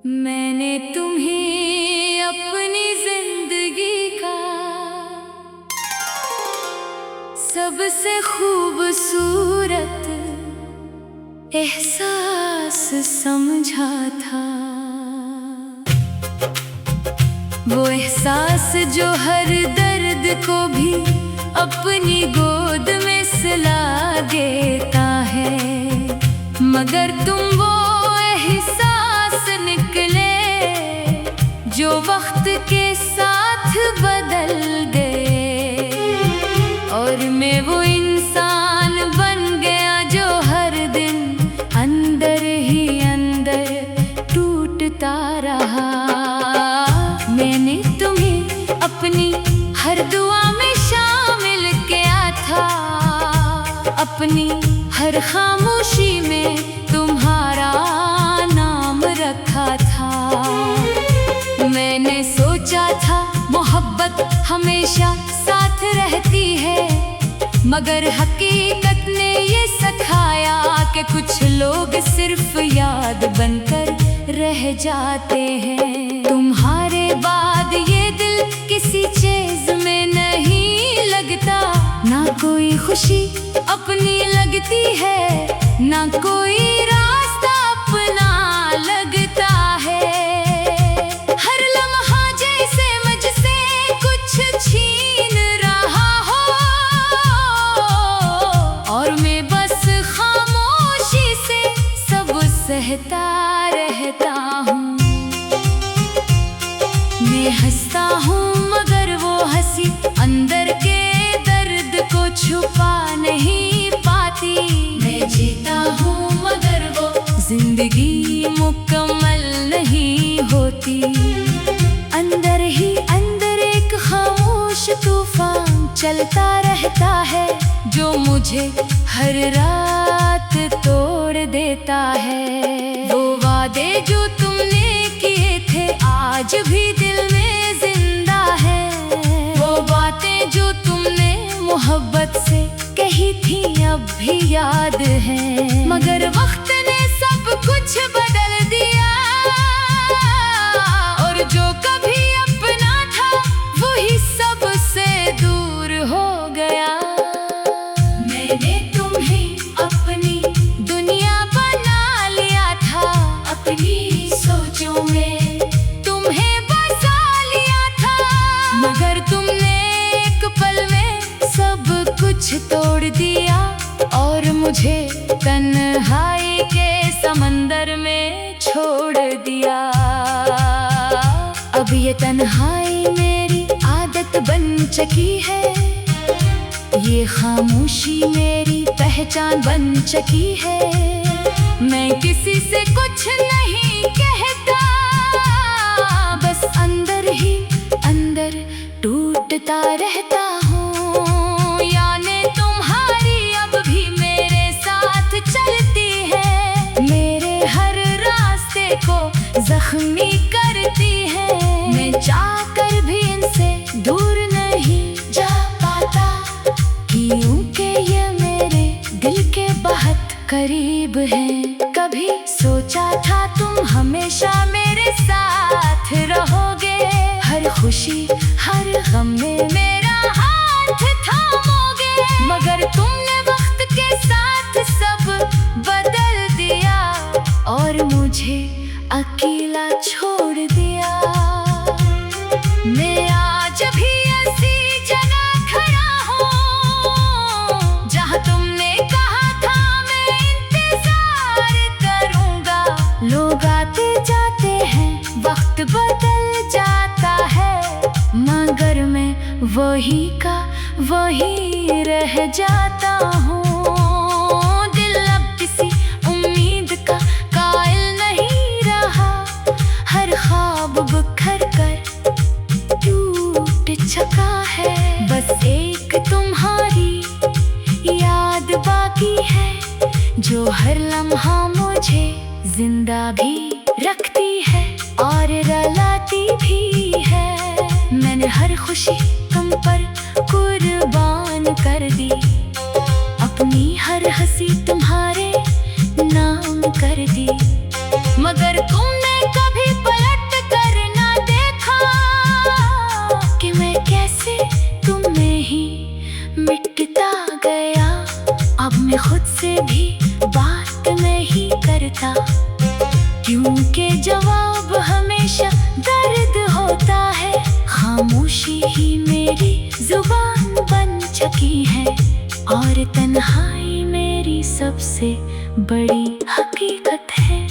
मैंने तुम्हें अपनी जिंदगी का सबसे खूबसूरत एहसास समझा था। वो एहसास जो हर दर्द को भी अपनी गोद में सुला देता है, मगर तुम वो एहसास निकले जो वक्त के साथ बदल दे। और मैं वो इंसान बन गया जो हर दिन अंदर ही अंदर टूटता रहा। मैंने तुम्हें अपनी हर दुआ में शामिल किया था, अपनी हर खामोशी में तुम्हारा नाम रखा था। मैंने सोचा था मोहब्बत हमेशा साथ रहती है, मगर हकीकत ने ये सिखाया कि कुछ लोग सिर्फ याद बनकर रह जाते हैं। तुम्हारे बाद ये दिल किसी चीज में नहीं लगता, ना कोई खुशी अपनी लगती है, ना कोई रास्ता अपना लगता है। हर लम्हा जैसे मुझसे कुछ छीन रहा हो, और मैं बस खामोशी से सब सहता रहता हूँ। मैं हंसता हूँ मगर वो हंसी अंदर के दर्द को छुपा नहीं पाती। मैं जीता हूँ मगर वो जिंदगी मुकम्मल नहीं होती। अंदर ही अंदर एक खामोश तूफान चलता रहता है, जो मुझे हर रात तोड़ देता है। वो वादे जो तुमने किए थे आज भी दिल में जिंदा है। वो बातें जो तुमने मोहब्बत से कही थी अब भी याद है, मगर वक्त ने सब कुछ बदल दिया। और जो कभी अपना था वही सबसे दूर हो गया। मैंने तुम्हें अपनी दुनिया बना लिया था, अपनी सोचों में तुम्हें बसा लिया था, मगर तुमने एक पल में सब कुछ तोड़ दिया और मुझे तन्हाई के समंदर में छोड़ दिया। अब ये तन्हाई मेरी आदत बन चुकी है, ये खामोशी मेरी पहचान बन चुकी है। मैं किसी से कुछ नहीं कहता, बस अंदर ही अंदर टूटता रहता हूँ। यानी तुम्हारी अब भी मेरे साथ चलती है, मेरे हर रास्ते को जख्मी करती है। मैं चाहकर भी इनसे दूर नहीं जा पाता, क्योंकि ये मेरे दिल के बहुत करीब है। कभी सोचा था तुम हमेशा मेरे साथ रहोगे, हर खुशी हर गम में मेरा हाथ थामोगे, मगर तुमने वक्त के साथ सब बदल दिया और मुझे अकेला छोड़ दिया। मैं आज भी ऐसी जगह खड़ा हूँ जहाँ तुमने कहा था मैं इंतजार करूँगा। लोग आते जाते हैं, वक्त बदल जाता है, मगर मैं वही का वही रह जाता हूँ। दिल अब किसी उम्मीद का कायल नहीं रहा, हर ख्वाब बिखर कर टूट चुका है। बस एक तुम्हारी याद बाकी है, जो हर लम्हा मुझे जिंदा भी रखती है और रुलाती भी है। मैंने हर खुशी तुम पर कुर्बान कर दी, अपनी हर हंसी तुम्हारे नाम कर दी, मगर तुमने कभी क्योंकि जवाब हमेशा दर्द होता है। खामोशी ही मेरी जुबान बन चुकी है और तन्हाई मेरी सबसे बड़ी हकीकत है।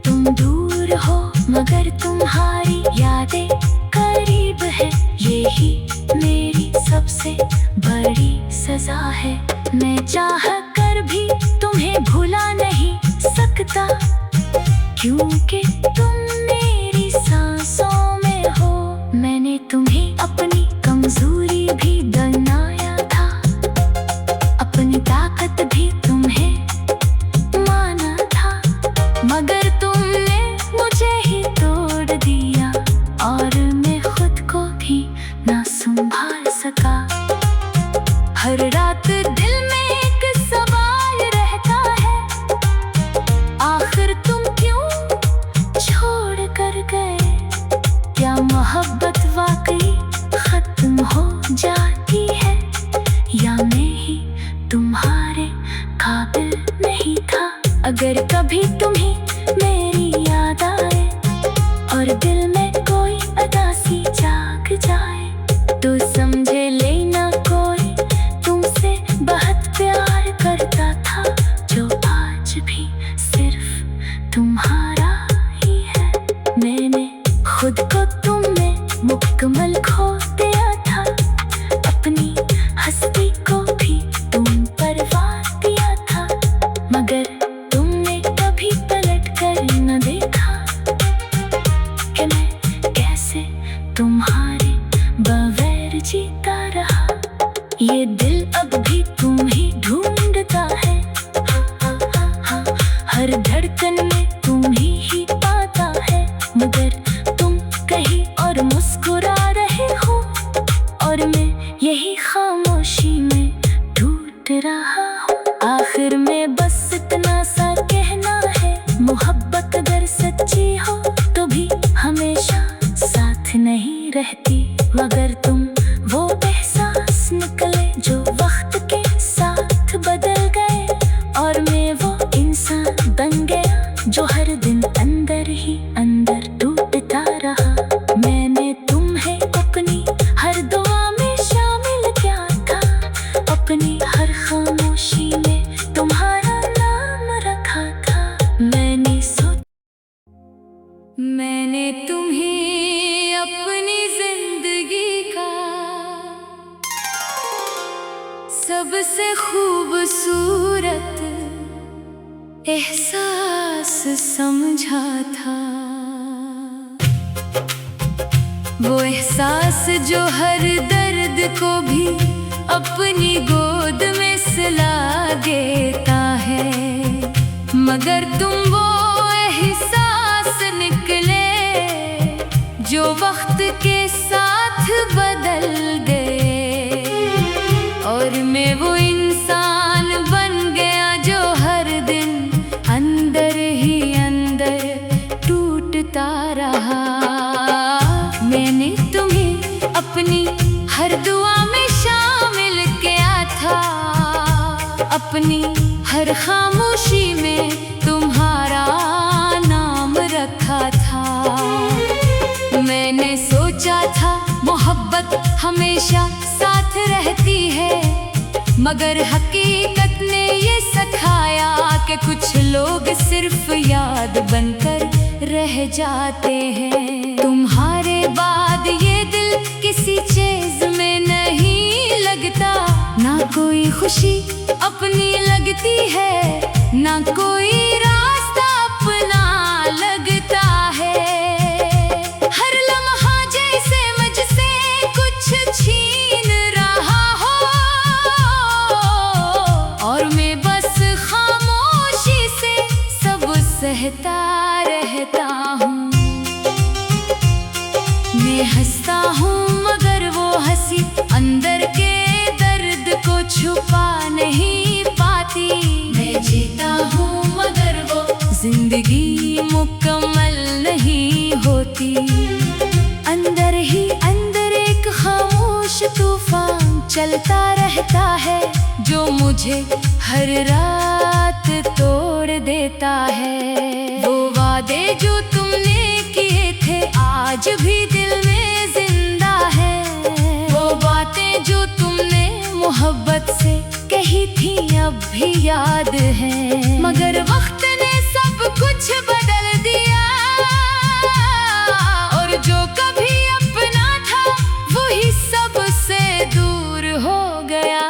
तुम दूर हो मगर तुम्हारी यादें करीब है, यही मेरी सबसे बड़ी सजा है। मैं चाह कर भी तुम्हें भुला नहीं सकता, क्योंकि तुम मेरी सांसों में हो। मैंने तुम्हें अपनी कमजोरी भी बनाया था, अपनी ताकत भी तुम्हें माना था, मगर तुमने मुझे ही तोड़ दिया और मैं खुद को भी ना संभाल सका। हर रात दिल में एक सवाल रहता है, आखिर तुम क्यों छोड़ कर गए? क्या मोहब्बत वाकई खत्म हो जाती है, या मैं ही तुम्हारे काबिल नहीं था? अगर कभी तुम्हें मेरी याद आए और दिल में कोई उदासी जाग जाए, तो समझे लेना कोई तुमसे बहुत प्यार करता था, जो आज भी सिर्फ तुम्हारा ही है। मैंने खुद को तुम में मुकम्मल खो दिया था, अपनी हस्ती को भी तुम पर वार दिया था, मगर तुमने कभी पलट कर न देखा कि मैं कैसे तुम्हारे बगैर जीता रहा। ये दिल अब भी तुम ही ढूंढता है, हर धड़कन में तुम ही पाता है, मगर तुम कहीं और मुस्कुरा रहे हो और मैं यही खामोशी में टूट रहा हूँ। आखिर में बस इतना सा कहना है, मोहब्बत अगर सच्ची हो तो भी हमेशा साथ नहीं रहती, मगर तुम वो एहसास निकले जो वक्त के साथ बदल गए, और मैं वो इंसान बन गया जो हर दिन अंदर ही अंदर टूटता रहा। मैंने तुम्हें अपनी हर दुआ में शामिल किया था, अपनी हर खामोशी में तुम्हारा नाम रखा था। मैंने तुम्हें अपनी जिंदगी का सबसे खूबसूरत एहसास समझा था, वो एहसास जो हर दर्द को भी अपनी गोद में सुला देता है, मगर तुम वो एहसास निकले जो वक्त के साथ बदल गए, और मैं वो इंसान बन गया जो हर दिन अंदर ही अंदर टूटता रहा। मैंने तुम्हें अपनी हर दुआ में शामिल किया था, अपनी हर खामोशी में तुम्हारा नाम रखा था। मैंने सोचा था मोहब्बत हमेशा साथ रहती है, मगर हकीकत ने ये सिखाया कि कुछ लोग सिर्फ याद बनकर रह जाते हैं। तुम्हारे बाद ये दिल किसी चीज में नहीं लगता, ना कोई खुशी अपनी लगती है, ना कोई रास्ता अपना लगता है। हर लम्हा जैसे मुझसे कुछ छीन रहा हो, और मैं बस खामोशी से सब सहता रहता हूँ। मैं हंसता हूँ मगर वो हंसी अंदर के दर्द को छुपा नहीं पाती। मैं जीता हूँ मगर वो जिंदगी मुकम्मल नहीं होती। अंदर ही अंदर एक खामोश तूफान चलता रहता है, जो मुझे हर रात तोड़ देता है। वो वादे आज भी दिल में जिंदा है वो बातें जो तुमने मोहब्बत से कही थी, अब भी याद है। मगर वक्त ने सब कुछ बदल दिया और जो कभी अपना था वही सबसे दूर हो गया।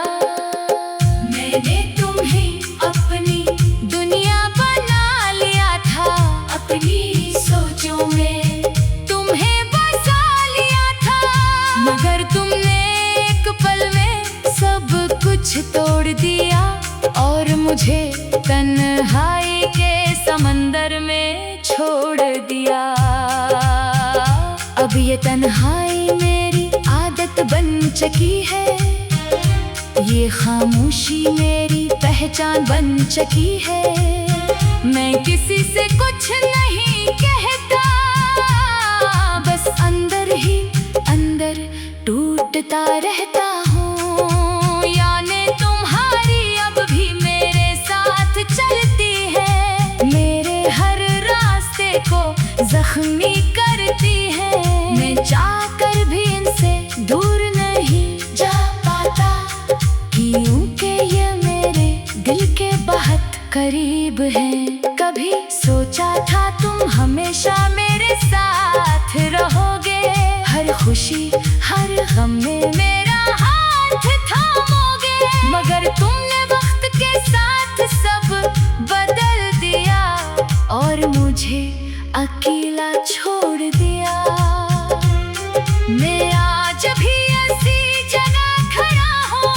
मैंने तुम्हें अपनी दुनिया बना लिया था, अपनी सोचों में तुम्हें बसा लिया था, मगर तुमने एक पल में सब कुछ तोड़ दिया और मुझे तन्हाई के समंदर में छोड़ दिया। अब ये तन्हाई मेरी आदत बन चुकी है, ये खामोशी मेरी पहचान बन चुकी है। मैं किसी से कुछ नहीं कहता, बस अंदर ही अंदर टूटता रहता हूँ। यानी तुम्हारी अब भी मेरे साथ चलती है, मेरे हर रास्ते को जख्मी करती है। मैं चाहकर भी इनसे दूर नहीं जा पाता, क्योंकि ये मेरे दिल के बहुत करीब है। कभी सोचा था तुम हमेशा मेरे साथ रहोगे, हर खुशी हर गम में मेरा हाथ थामोगे, मगर तुमने वक्त के साथ सब बदल दिया और मुझे अकेला छोड़ दिया। मैं आज भी ऐसी जगह खड़ा हूँ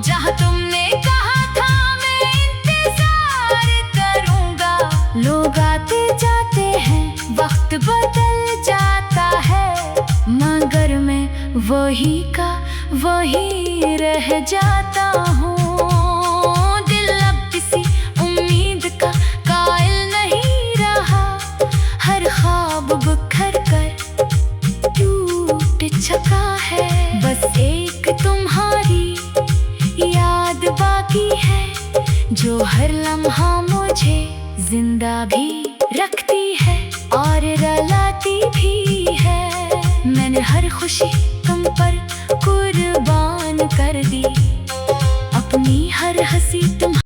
जहाँ तुमने कहा था मैं इंतजार करूँगा। लोग आते जाते हैं, वक्त बदल जाता है, मगर मैं वही का वही रह जाता हूँ। दिल अब किसी उम्मीद का कायल नहीं रहा, हर ख्वाब बिखर कर टूट चुका है। बस एक तुम्हारी याद बाकी है, जो हर लम्हा मुझे जिंदा भी रखती है और रुलाती भी है। मैंने हर खुशी तुम पर कुर्बान कर दी, अपनी हर हंसी